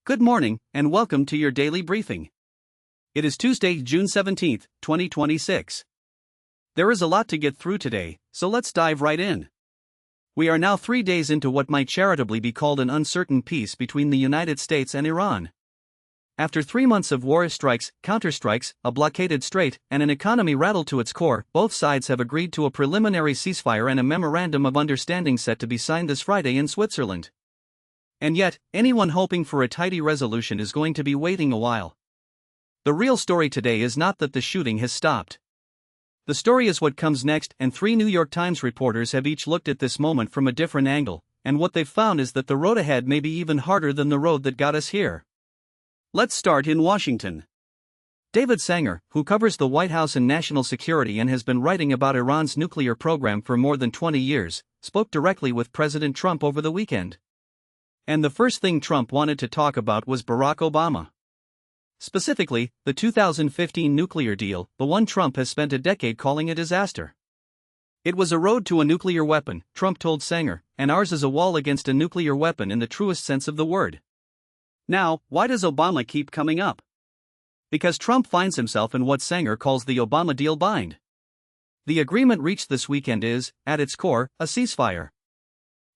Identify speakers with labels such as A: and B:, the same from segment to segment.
A: Good morning, and welcome to your daily briefing. It is Tuesday, June 17, 2026. There is a lot to get through today, so let's dive right in. We are now 3 days into what might charitably be called an uncertain peace between the United States and Iran. After 3 months of war strikes, counterstrikes, a blockaded strait, and an economy rattled to its core, both sides have agreed to a preliminary ceasefire and a memorandum of understanding set to be signed this Friday in Switzerland. And yet, anyone hoping for a tidy resolution is going to be waiting a while. The real story today is not that the shooting has stopped. The story is what comes next, and 3 New York Times reporters have each looked at this moment from a different angle, and what they've found is that the road ahead may be even harder than the road that got us here. Let's start in Washington. David Sanger, who covers the White House and national security and has been writing about Iran's nuclear program for more than 20 years, spoke directly with President Trump over the weekend. And the first thing Trump wanted to talk about was Barack Obama. Specifically, the 2015 nuclear deal, the one Trump has spent a decade calling a disaster. It was a road to a nuclear weapon, Trump told Sanger, and ours is a wall against a nuclear weapon in the truest sense of the word. Now, why does Obama keep coming up? Because Trump finds himself in what Sanger calls the Obama deal bind. The agreement reached this weekend is, at its core, a ceasefire.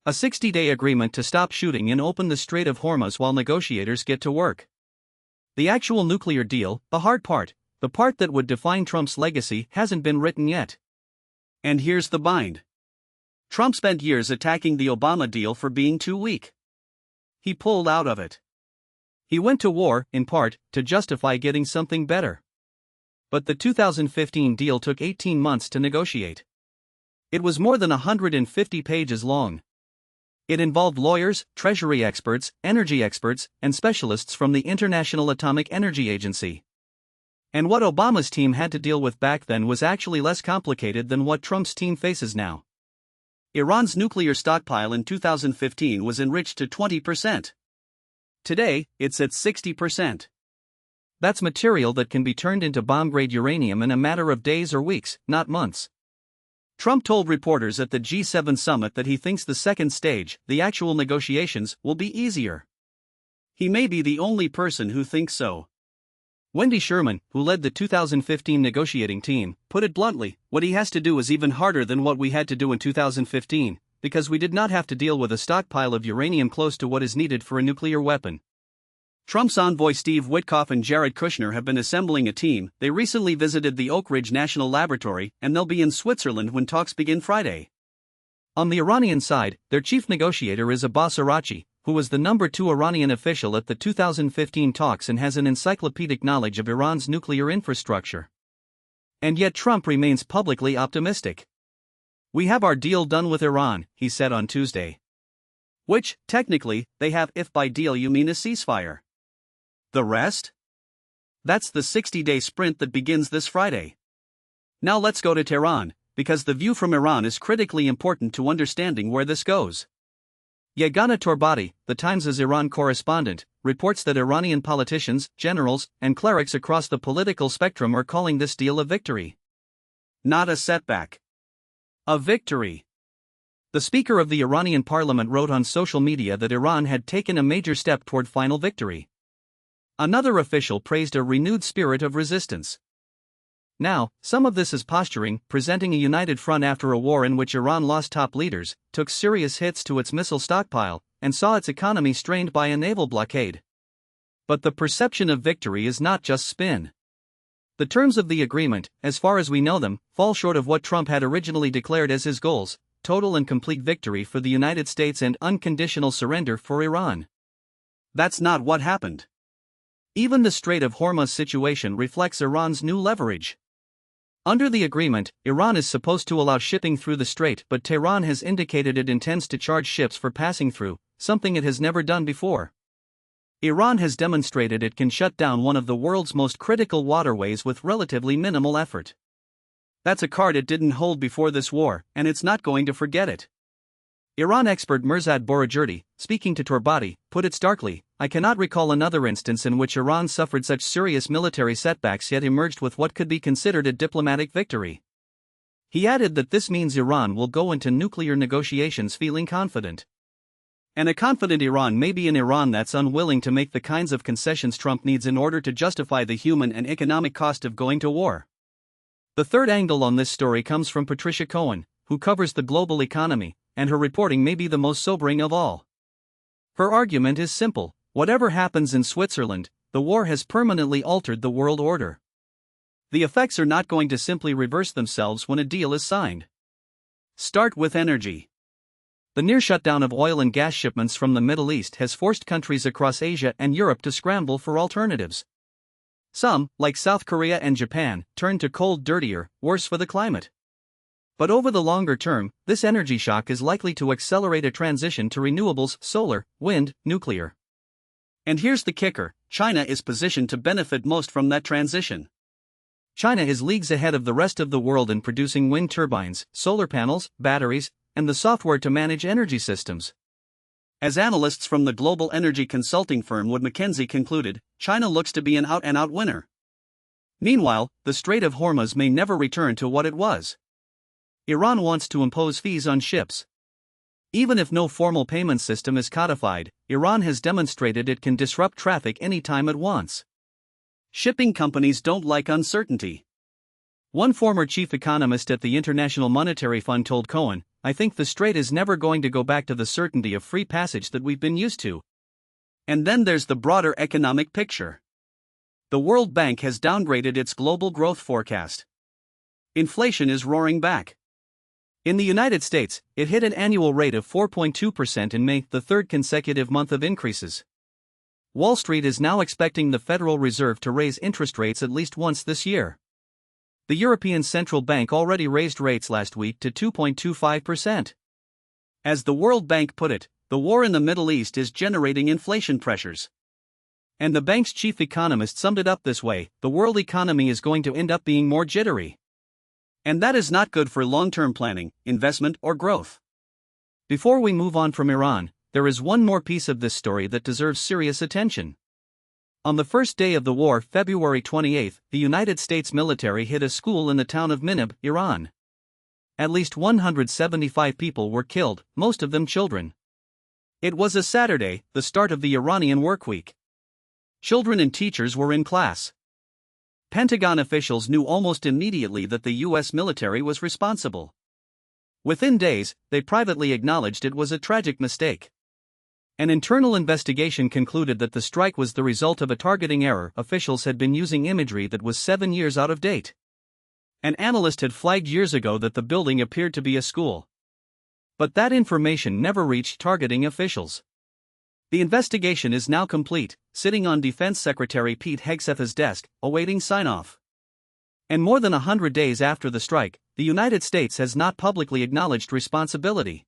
A: A 60-day agreement to stop shooting and open the Strait of Hormuz while negotiators get to work. The actual nuclear deal, the hard part, the part that would define Trump's legacy, hasn't been written yet. And here's the bind. Trump spent years attacking the Obama deal for being too weak. He pulled out of it. He went to war, in part, to justify getting something better. But the 2015 deal took 18 months to negotiate. It was more than 150 pages long. It involved lawyers, treasury experts, energy experts, and specialists from the International Atomic Energy Agency. And what Obama's team had to deal with back then was actually less complicated than what Trump's team faces now. Iran's nuclear stockpile in 2015 was enriched to 20%. Today, it's at 60%. That's material that can be turned into bomb-grade uranium in a matter of days or weeks, not months. Trump told reporters at the G7 summit that he thinks the second stage, the actual negotiations, will be easier. He may be the only person who thinks so. Wendy Sherman, who led the 2015 negotiating team, put it bluntly, what he has to do is even harder than what we had to do in 2015, because we did not have to deal with a stockpile of uranium close to what is needed for a nuclear weapon. Trump's envoy Steve Witkoff and Jared Kushner have been assembling a team. They recently visited the Oak Ridge National Laboratory, and they'll be in Switzerland when talks begin Friday. On the Iranian side, their chief negotiator is Abbas Araghchi, who was the number 2 Iranian official at the 2015 talks and has an encyclopedic knowledge of Iran's nuclear infrastructure. And yet Trump remains publicly optimistic. "We have our deal done with Iran," he said on Tuesday. Which, technically, they have if by deal you mean a ceasefire. The rest? That's the 60-day sprint that begins this Friday. Now let's go to Tehran, because the view from Iran is critically important to understanding where this goes. Yegana Torbati, the Times' Iran correspondent, reports that Iranian politicians, generals, and clerics across the political spectrum are calling this deal a victory. Not a setback. A victory. The Speaker of the Iranian parliament wrote on social media that Iran had taken a major step toward final victory. Another official praised a renewed spirit of resistance. Now, some of this is posturing, presenting a united front after a war in which Iran lost top leaders, took serious hits to its missile stockpile, and saw its economy strained by a naval blockade. But the perception of victory is not just spin. The terms of the agreement, as far as we know them, fall short of what Trump had originally declared as his goals: total and complete victory for the United States and unconditional surrender for Iran. That's not what happened. Even the Strait of Hormuz situation reflects Iran's new leverage. Under the agreement, Iran is supposed to allow shipping through the strait, but Tehran has indicated it intends to charge ships for passing through, something it has never done before. Iran has demonstrated it can shut down one of the world's most critical waterways with relatively minimal effort. That's a card it didn't hold before this war, and it's not going to forget it. Iran expert Mirzad Boroujerdi, speaking to Torbati, put it starkly, "I cannot recall another instance in which Iran suffered such serious military setbacks yet emerged with what could be considered a diplomatic victory." He added that this means Iran will go into nuclear negotiations feeling confident. And a confident Iran may be an Iran that's unwilling to make the kinds of concessions Trump needs in order to justify the human and economic cost of going to war. The third angle on this story comes from Patricia Cohen, who covers the global economy, and her reporting may be the most sobering of all. Her argument is simple: whatever happens in Switzerland, the war has permanently altered the world order. The effects are not going to simply reverse themselves when a deal is signed. Start with energy. The near shutdown of oil and gas shipments from the Middle East has forced countries across Asia and Europe to scramble for alternatives. Some, like South Korea and Japan, turn to cold, dirtier, worse for the climate. But over the longer term, this energy shock is likely to accelerate a transition to renewables, solar, wind, nuclear. And here's the kicker: China is positioned to benefit most from that transition. China is leagues ahead of the rest of the world in producing wind turbines, solar panels, batteries, and the software to manage energy systems. As analysts from the global energy consulting firm Wood Mackenzie concluded, China looks to be an out-and-out winner. Meanwhile, the Strait of Hormuz may never return to what it was. Iran wants to impose fees on ships. Even if no formal payment system is codified, Iran has demonstrated it can disrupt traffic anytime it wants. Shipping companies don't like uncertainty. One former chief economist at the International Monetary Fund told Cohen, "I think the Strait is never going to go back to the certainty of free passage that we've been used to." And then there's the broader economic picture. The World Bank has downgraded its global growth forecast. Inflation is roaring back. In the United States, it hit an annual rate of 4.2% in May, the third consecutive month of increases. Wall Street is now expecting the Federal Reserve to raise interest rates at least once this year. The European Central Bank already raised rates last week to 2.25%. As the World Bank put it, the war in the Middle East is generating inflation pressures. And the bank's chief economist summed it up this way: the world economy is going to end up being more jittery. And that is not good for long-term planning, investment, or growth. Before we move on from Iran, there is one more piece of this story that deserves serious attention. On the first day of the war, February 28, the United States military hit a school in the town of Minab, Iran. At least 175 people were killed, most of them children. It was a Saturday, the start of the Iranian workweek. Children and teachers were in class. Pentagon officials knew almost immediately that the U.S. military was responsible. Within days, they privately acknowledged it was a tragic mistake. An internal investigation concluded that the strike was the result of a targeting error. Officials had been using imagery that was 7 years out of date. An analyst had flagged years ago that the building appeared to be a school. But that information never reached targeting officials. The investigation is now complete, sitting on Defense Secretary Pete Hegseth's desk, awaiting sign-off. And more than 100 days after the strike, the United States has not publicly acknowledged responsibility.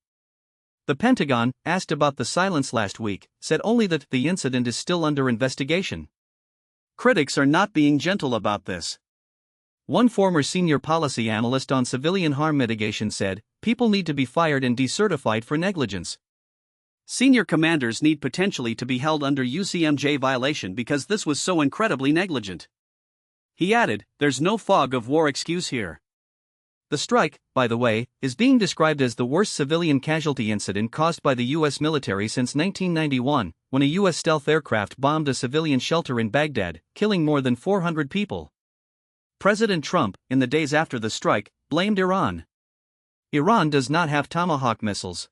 A: The Pentagon, asked about the silence last week, said only that the incident is still under investigation. Critics are not being gentle about this. One former senior policy analyst on civilian harm mitigation said, "People need to be fired and decertified for negligence. Senior commanders need potentially to be held under UCMJ violation because this was so incredibly negligent." He added, "There's no fog of war excuse here." The strike, by the way, is being described as the worst civilian casualty incident caused by the U.S. military since 1991, when a U.S. stealth aircraft bombed a civilian shelter in Baghdad, killing more than 400 people. President Trump, in the days after the strike, blamed Iran. Iran does not have Tomahawk missiles.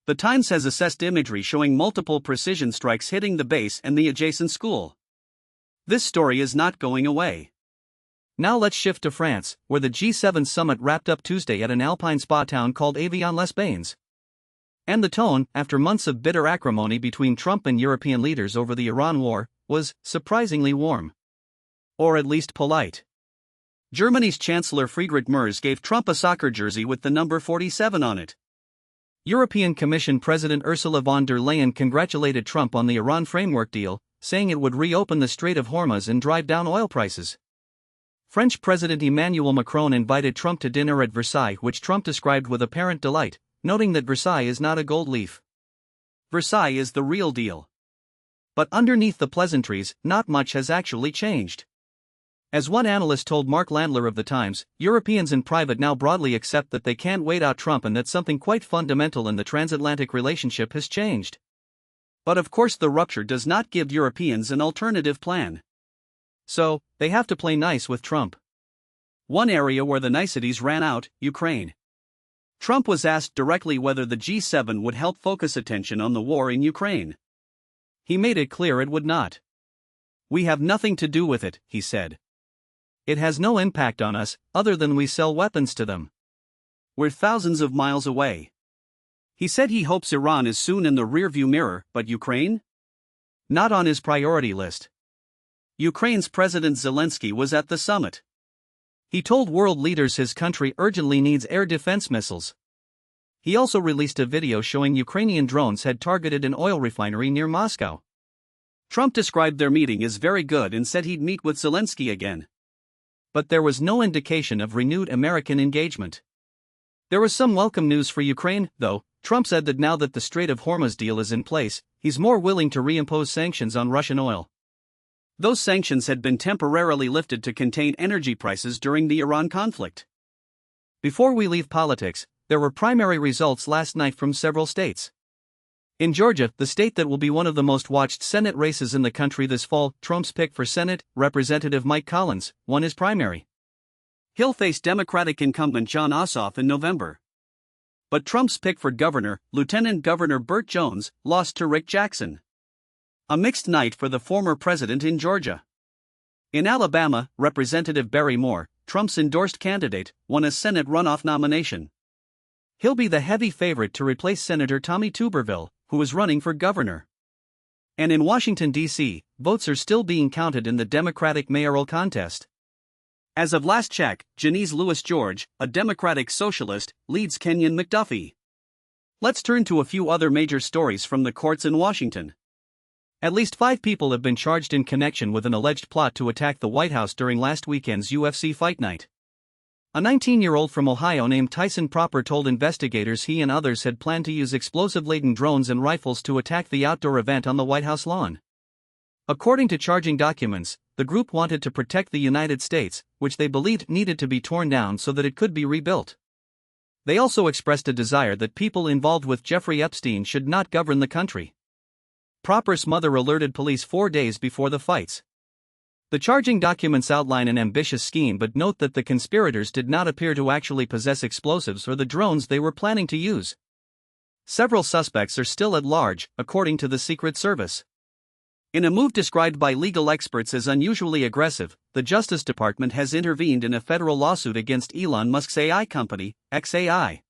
A: The Times has assessed imagery showing multiple precision strikes hitting the base and the adjacent school. This story is not going away. Now let's shift to France, where the G7 summit wrapped up Tuesday at an alpine spa town called Avion-les-Bains. And the tone, after months of bitter acrimony between Trump and European leaders over the Iran war, was surprisingly warm. Or at least polite. Germany's Chancellor Friedrich Merz gave Trump a soccer jersey with the number 47 on it. European Commission President Ursula von der Leyen congratulated Trump on the Iran framework deal, saying it would reopen the Strait of Hormuz and drive down oil prices. French President Emmanuel Macron invited Trump to dinner at Versailles, which Trump described with apparent delight, noting that Versailles is not a gold leaf. Versailles is the real deal. But underneath the pleasantries, not much has actually changed. As one analyst told Mark Landler of The Times, Europeans in private now broadly accept that they can't wait out Trump and that something quite fundamental in the transatlantic relationship has changed. But of course, the rupture does not give Europeans an alternative plan. So, they have to play nice with Trump. One area where the niceties ran out: Ukraine. Trump was asked directly whether the G7 would help focus attention on the war in Ukraine. He made it clear it would not. "We have nothing to do with it," he said. "It has no impact on us, other than we sell weapons to them. We're thousands of miles away." He said he hopes Iran is soon in the rearview mirror, but Ukraine? Not on his priority list. Ukraine's President Zelensky was at the summit. He told world leaders his country urgently needs air defense missiles. He also released a video showing Ukrainian drones had targeted an oil refinery near Moscow. Trump described their meeting as very good and said he'd meet with Zelensky again. But there was no indication of renewed American engagement. There was some welcome news for Ukraine, though. Trump said that now that the Strait of Hormuz deal is in place, he's more willing to reimpose sanctions on Russian oil. Those sanctions had been temporarily lifted to contain energy prices during the Iran conflict. Before we leave politics, there were primary results last night from several states. In Georgia, the state that will be one of the most watched Senate races in the country this fall, Trump's pick for Senate, Representative Mike Collins, won his primary. He'll face Democratic incumbent Jon Ossoff in November. But Trump's pick for governor, Lieutenant Governor Burt Jones, lost to Rick Jackson. A mixed night for the former president in Georgia. In Alabama, Representative Barry Moore, Trump's endorsed candidate, won a Senate runoff nomination. He'll be the heavy favorite to replace Senator Tommy Tuberville, who is running for governor. And in Washington, D.C., votes are still being counted in the Democratic mayoral contest. As of last check, Janice Lewis George, a Democratic socialist, leads Kenyon McDuffie. Let's turn to a few other major stories from the courts in Washington. At least 5 people have been charged in connection with an alleged plot to attack the White House during last weekend's UFC Fight Night. A 19-year-old from Ohio named Tyson Proper told investigators he and others had planned to use explosive-laden drones and rifles to attack the outdoor event on the White House lawn. According to charging documents, the group wanted to protect the United States, which they believed needed to be torn down so that it could be rebuilt. They also expressed a desire that people involved with Jeffrey Epstein should not govern the country. Proper's mother alerted police 4 days before the fights. The charging documents outline an ambitious scheme but note that the conspirators did not appear to actually possess explosives or the drones they were planning to use. Several suspects are still at large, according to the Secret Service. In a move described by legal experts as unusually aggressive, the Justice Department has intervened in a federal lawsuit against Elon Musk's AI company, xAI.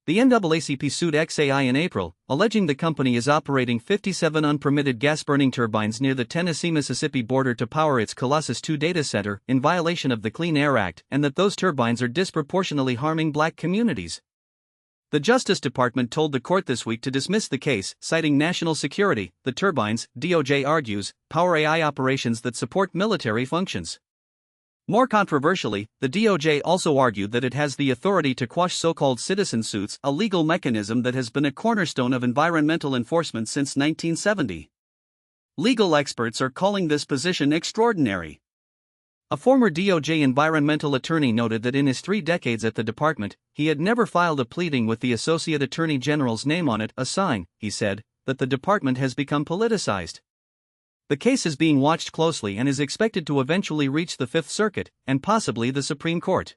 A: The NAACP sued xAI in April, alleging the company is operating 57 unpermitted gas-burning turbines near the Tennessee-Mississippi border to power its Colossus II data center, in violation of the Clean Air Act, and that those turbines are disproportionately harming black communities. The Justice Department told the court this week to dismiss the case, citing national security. The turbines, DOJ argues, power AI operations that support military functions. More controversially, the DOJ also argued that it has the authority to quash so-called citizen suits, a legal mechanism that has been a cornerstone of environmental enforcement since 1970. Legal experts are calling this position extraordinary. A former DOJ environmental attorney noted that in his 3 decades at the department, he had never filed a pleading with the Associate Attorney General's name on it, a sign, he said, that the department has become politicized. The case is being watched closely and is expected to eventually reach the Fifth Circuit, and possibly the Supreme Court.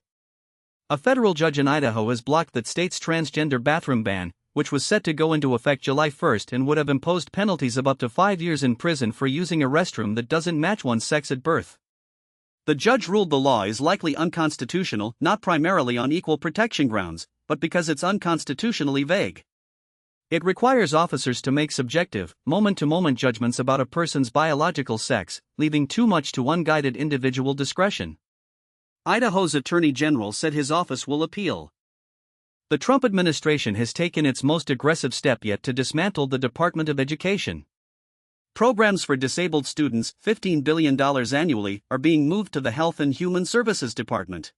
A: A federal judge in Idaho has blocked that state's transgender bathroom ban, which was set to go into effect July 1 and would have imposed penalties of up to 5 years in prison for using a restroom that doesn't match one's sex at birth. The judge ruled the law is likely unconstitutional, not primarily on equal protection grounds, but because it's unconstitutionally vague. It requires officers to make subjective, moment-to-moment judgments about a person's biological sex, leaving too much to unguided individual discretion. Idaho's Attorney General said his office will appeal. The Trump administration has taken its most aggressive step yet to dismantle the Department of Education. Programs for disabled students, $15 billion annually, are being moved to the Health and Human Services Department.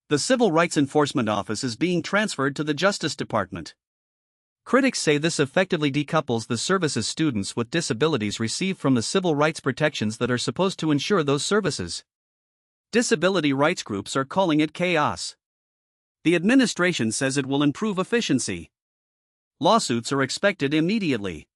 A: The Civil Rights Enforcement Office is being transferred to the Justice Department. Critics say this effectively decouples the services students with disabilities receive from the civil rights protections that are supposed to ensure those services. Disability rights groups are calling it chaos. The administration says it will improve efficiency. Lawsuits are expected immediately.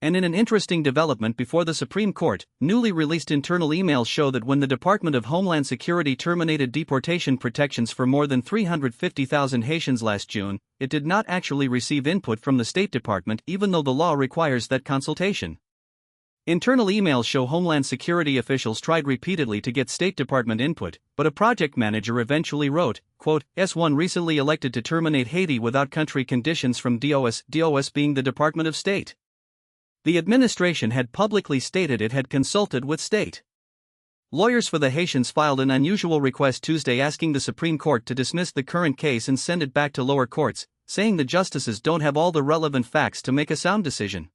A: And in an interesting development before the Supreme Court, newly released internal emails show that when the Department of Homeland Security terminated deportation protections for more than 350,000 Haitians last June, it did not actually receive input from the State Department even though the law requires that consultation. Internal emails show Homeland Security officials tried repeatedly to get State Department input, but a project manager eventually wrote, quote, S1 recently elected to terminate Haiti without country conditions from DOS being the Department of State. The administration had publicly stated it had consulted with state. Lawyers for the Haitians filed an unusual request Tuesday asking the Supreme Court to dismiss the current case and send it back to lower courts, saying the justices don't have all the relevant facts to make a sound decision.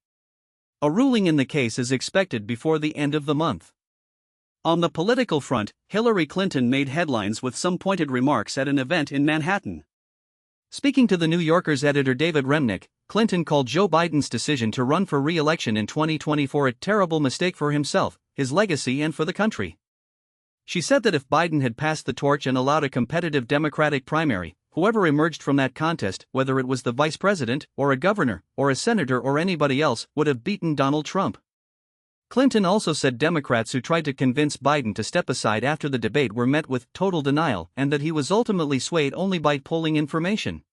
A: A ruling in the case is expected before the end of the month. On the political front, Hillary Clinton made headlines with some pointed remarks at an event in Manhattan. Speaking to the New Yorker's editor David Remnick, Clinton called Joe Biden's decision to run for re-election in 2024 a terrible mistake for himself, his legacy and for the country. She said that if Biden had passed the torch and allowed a competitive Democratic primary, whoever emerged from that contest, whether it was the vice president, or a governor, or a senator or anybody else, would have beaten Donald Trump. Clinton also said Democrats who tried to convince Biden to step aside after the debate were met with total denial and that he was ultimately swayed only by polling information.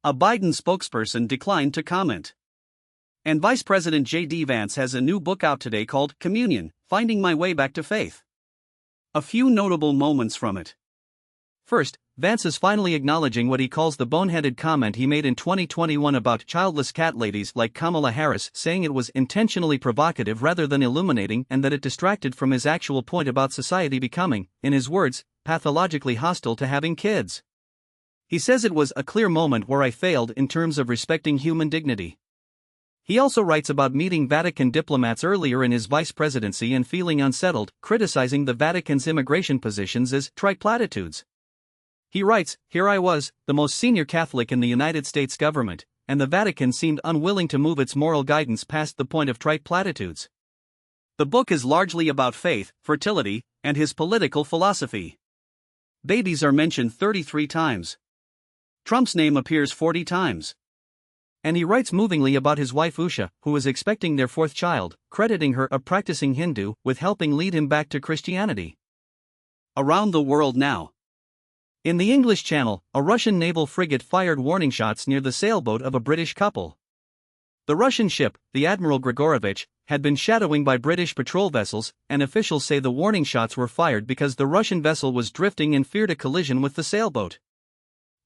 A: A Biden spokesperson declined to comment. And Vice President J.D. Vance has a new book out today called Communion: Finding My Way Back to Faith. A few notable moments from it. First, Vance is finally acknowledging what he calls the boneheaded comment he made in 2021 about childless cat ladies like Kamala Harris, saying it was intentionally provocative rather than illuminating and that it distracted from his actual point about society becoming, in his words, pathologically hostile to having kids. He says it was a clear moment where I failed in terms of respecting human dignity. He also writes about meeting Vatican diplomats earlier in his vice presidency and feeling unsettled, criticizing the Vatican's immigration positions as triplatitudes. He writes, "Here I was, the most senior Catholic in the United States government, and the Vatican seemed unwilling to move its moral guidance past the point of trite platitudes." The book is largely about faith, fertility, and his political philosophy. Babies are mentioned 33 times. Trump's name appears 40 times. And he writes movingly about his wife Usha, who is expecting their fourth child, crediting her, a practicing Hindu, with helping lead him back to Christianity. Around the world now. In the English Channel, a Russian naval frigate fired warning shots near the sailboat of a British couple. The Russian ship, the Admiral Grigorovich, had been shadowing by British patrol vessels, and officials say the warning shots were fired because the Russian vessel was drifting and feared a collision with the sailboat.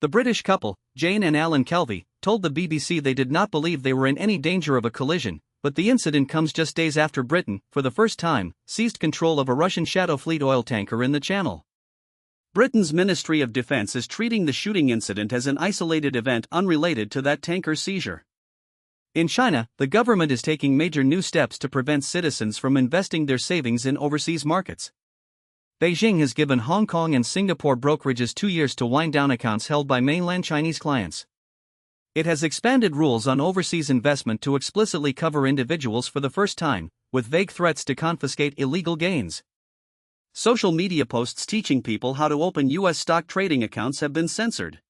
A: The British couple, Jane and Alan Kelvey, told the BBC they did not believe they were in any danger of a collision, but the incident comes just days after Britain, for the first time, seized control of a Russian Shadow Fleet oil tanker in the Channel. Britain's Ministry of Defense is treating the shooting incident as an isolated event unrelated to that tanker's seizure. In China, the government is taking major new steps to prevent citizens from investing their savings in overseas markets. Beijing has given Hong Kong and Singapore brokerages 2 years to wind down accounts held by mainland Chinese clients. It has expanded rules on overseas investment to explicitly cover individuals for the first time, with vague threats to confiscate illegal gains. Social media posts teaching people how to open U.S. stock trading accounts have been censored.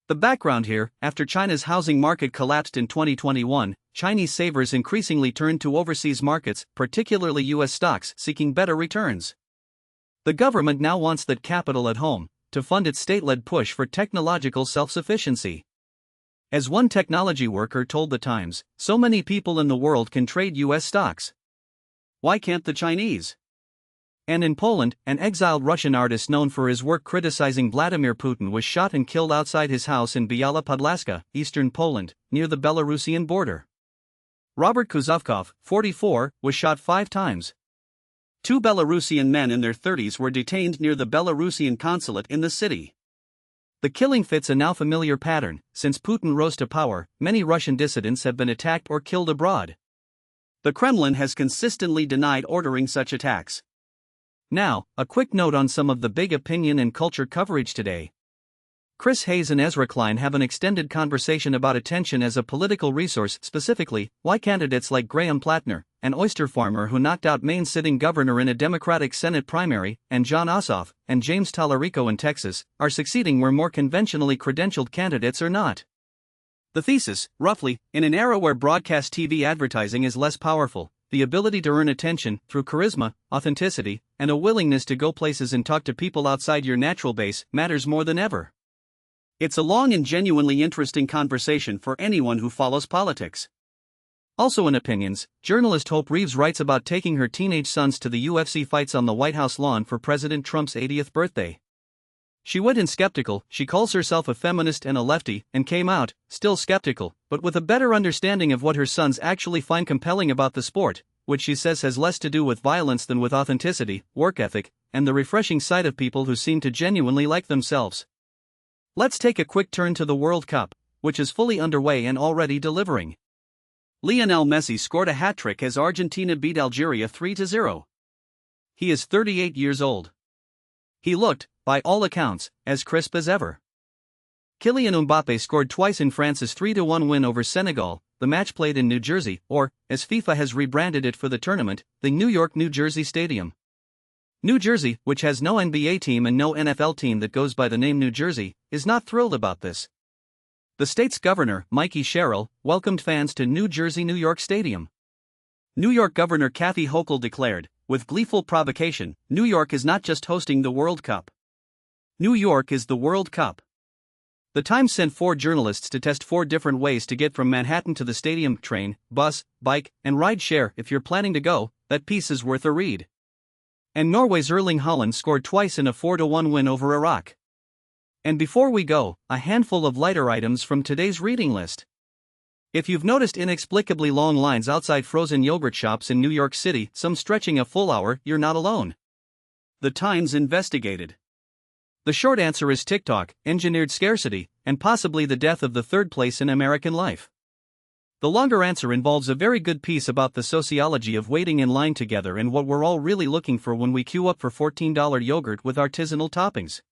A: The background here: after China's housing market collapsed in 2021, Chinese savers increasingly turned to overseas markets, particularly U.S. stocks, seeking better returns. The government now wants that capital at home, to fund its state-led push for technological self-sufficiency. As one technology worker told The Times, so many people in the world can trade U.S. stocks. Why can't the Chinese? And in Poland, an exiled Russian artist known for his work criticizing Vladimir Putin was shot and killed outside his house in Biała Podlaska, eastern Poland, near the Belarusian border. Robert Kuzovkov, 44, was shot 5 times. 2 Belarusian men in their 30s were detained near the Belarusian consulate in the city. The killing fits a now familiar pattern. Since Putin rose to power, many Russian dissidents have been attacked or killed abroad. The Kremlin has consistently denied ordering such attacks. Now, a quick note on some of the big opinion and culture coverage today. Chris Hayes and Ezra Klein have an extended conversation about attention as a political resource, specifically, why candidates like Graham Plattner, an oyster farmer who knocked out Maine's sitting governor in a Democratic Senate primary, and John Ossoff, and James Tallarico in Texas, are succeeding where more conventionally credentialed candidates are not. The thesis, roughly, in an era where broadcast TV advertising is less powerful, the ability to earn attention through charisma, authenticity, and a willingness to go places and talk to people outside your natural base matters more than ever. It's a long and genuinely interesting conversation for anyone who follows politics. Also in opinions, journalist Hope Reeves writes about taking her teenage sons to the UFC fights on the White House lawn for President Trump's 80th birthday. She went in skeptical, she calls herself a feminist and a lefty, and came out, still skeptical, but with a better understanding of what her sons actually find compelling about the sport, which she says has less to do with violence than with authenticity, work ethic, and the refreshing sight of people who seem to genuinely like themselves. Let's take a quick turn to the World Cup, which is fully underway and already delivering. Lionel Messi scored a hat-trick as Argentina beat Algeria 3-0. He is 38 years old. He looked, by all accounts, as crisp as ever. Kylian Mbappé scored twice in France's 3-1 win over Senegal, the match played in New Jersey, or, as FIFA has rebranded it for the tournament, the New York-New Jersey Stadium. New Jersey, which has no NBA team and no NFL team that goes by the name New Jersey, is not thrilled about this. The state's governor, Mikey Sherrill, welcomed fans to New Jersey New York Stadium. New York Governor Kathy Hochul declared, with gleeful provocation, New York is not just hosting the World Cup. New York is the World Cup. The Times sent 4 journalists to test 4 different ways to get from Manhattan to the stadium: train, bus, bike, and ride share. If you're planning to go, that piece is worth a read. And Norway's Erling Haaland scored twice in a 4-1 win over Iraq. And before we go, a handful of lighter items from today's reading list. If you've noticed inexplicably long lines outside frozen yogurt shops in New York City, some stretching a full hour, you're not alone. The Times investigated. The short answer is TikTok, engineered scarcity, and possibly the death of the third place in American life. The longer answer involves a very good piece about the sociology of waiting in line together and what we're all really looking for when we queue up for $14 yogurt with artisanal toppings.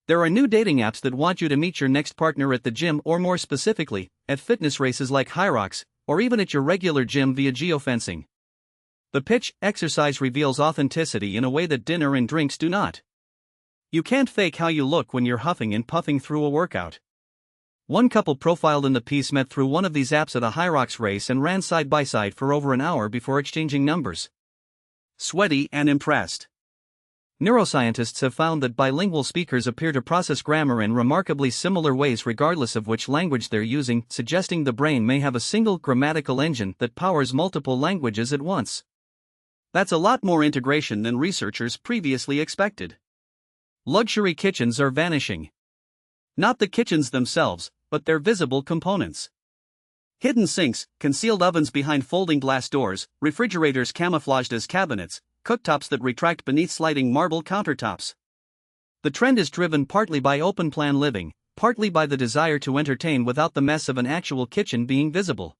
A: There are new dating apps that want you to meet your next partner at the gym, or more specifically, at fitness races like High Rocks, or even at your regular gym via geofencing. The pitch: exercise reveals authenticity in a way that dinner and drinks do not. You can't fake how you look when you're huffing and puffing through a workout. One couple profiled in the piece met through one of these apps at a High Rocks race and ran side by side for over an hour before exchanging numbers. Sweaty and impressed. Neuroscientists have found that bilingual speakers appear to process grammar in remarkably similar ways regardless of which language they're using, suggesting the brain may have a single grammatical engine that powers multiple languages at once. That's a lot more integration than researchers previously expected. Luxury kitchens are vanishing. Not the kitchens themselves, but their visible components. Hidden sinks, concealed ovens behind folding glass doors, refrigerators camouflaged as cabinets, cooktops that retract beneath sliding marble countertops. The trend is driven partly by open-plan living, partly by the desire to entertain without the mess of an actual kitchen being visible.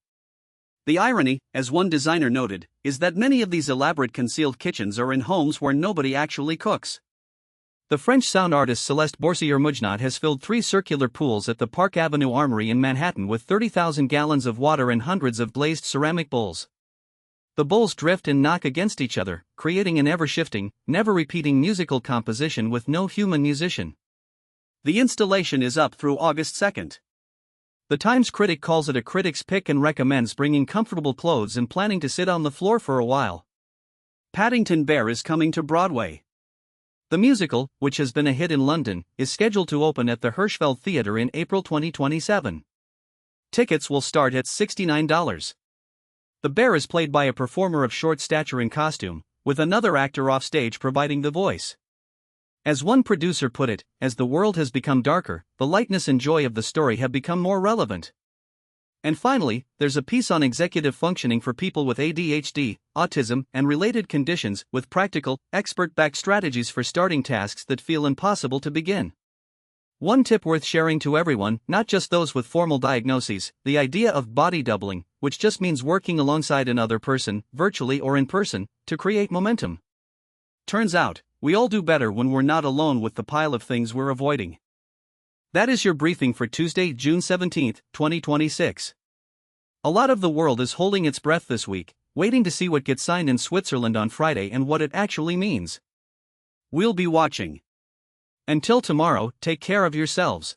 A: The irony, as one designer noted, is that many of these elaborate concealed kitchens are in homes where nobody actually cooks. The French sound artist Celeste Boursier-Mujnat has filled 3 circular pools at the Park Avenue Armory in Manhattan with 30,000 gallons of water and hundreds of glazed ceramic bowls. The bowls drift and knock against each other, creating an ever-shifting, never-repeating musical composition with no human musician. The installation is up through August 2nd. The Times critic calls it a critic's pick and recommends bringing comfortable clothes and planning to sit on the floor for a while. Paddington Bear is coming to Broadway. The musical, which has been a hit in London, is scheduled to open at the Hirschfeld Theatre in April 2027. Tickets will start at $69. The bear is played by a performer of short stature in costume, with another actor offstage providing the voice. As one producer put it, as the world has become darker, the lightness and joy of the story have become more relevant. And finally, there's a piece on executive functioning for people with ADHD, autism, and related conditions, with practical, expert-backed strategies for starting tasks that feel impossible to begin. One tip worth sharing to everyone, not just those with formal diagnoses: the idea of body doubling, which just means working alongside another person, virtually or in person, to create momentum. Turns out, we all do better when we're not alone with the pile of things we're avoiding. That is your briefing for Tuesday, June 17, 2026. A lot of the world is holding its breath this week, waiting to see what gets signed in Switzerland on Friday and what it actually means. We'll be watching. Until tomorrow, take care of yourselves.